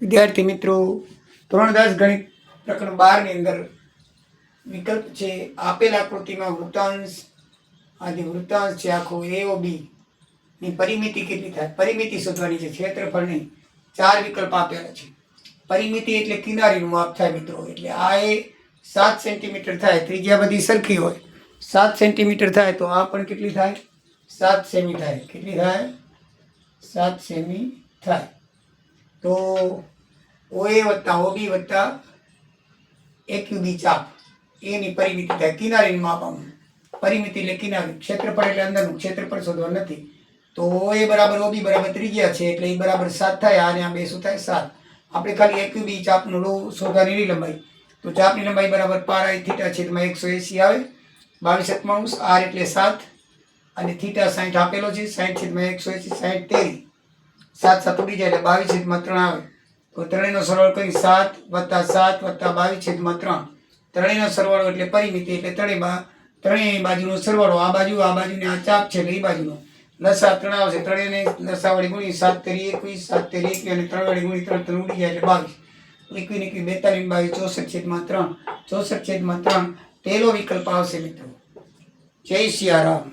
વિદ્યાર્થી મિત્રો, ધોરણ 10 ગણિત પ્રકરણ 12 ની અંદર વિકલ્પ છે આપેલ આકૃતિમાં વૃત્તાંશ આજે વૃત્તાંશ છે આખો AOB ની પરિમિતિ કેટલી થાય? પરિમિતિ શોધવાની છે, ક્ષેત્રફળ નહીં. 4 વિકલ્પ આપેલા છે. પરિમિતિ એટલે કિનારીનું માપ થાય મિત્રો. એટલે આ એ 7 સેન્ટીમીટર થાય, ત્રિજ્યા બધી સરખી હોય. 7 સેન્ટીમીટર થાય તો આ પણ કેટલી થાય? 7 સેમી થાય. કેટલી થાય? 7 સેમી થાય. તો OA વત્તા OB વત્તા AQB ચાપ એની પરિમિતિ થાય. કિનારીનું માપ આનું. પરિમિતિ એટલે કિનારી, ક્ષેત્રફળ એટલે અંદરનું, ક્ષેત્રફળ શોધવાનું નથી. તો OA બરાબર OB બરાબર ત્રિજ્યા છે એટલે એ બરાબર 7 થાય. અને આ બે શું થાય? 7. આપણે ખાલી AQB ચાપનું શોધવાની લંબાઈ. તો ચાપની લંબાઈ બરાબર પારાઈ થીટા છેદમાં 180 આવે. 22/7 R એટલે 7 અને થીટા 60 આપેલો છે. 60 છેદમાં 180, 60 તેરી 7 7 ઉડી જાય એટલે 22/3 આવે. તો ત્રણેયનો સરવાળો કરી 7 + 7 + 22/3. ત્રણેયનો સરવાળો એટલે પરિમિતિ એટલે ત્રણેય બાજુનો સરવાળો. આ બાજુને આ ચાપ છે એટલે એ બાજુનો લસા 3 આવશે. ત્રણેયને લસા વડે ગુણી 7 તેરી 21, 7 તેરી 21 અને 3 વડે ગુણી 3 3 ઉડી જાય એટલે 22. 21 42 64/3. 64/3 પહેલો વિકલ્પ આવશે મિત્રો. જય સિયારામ.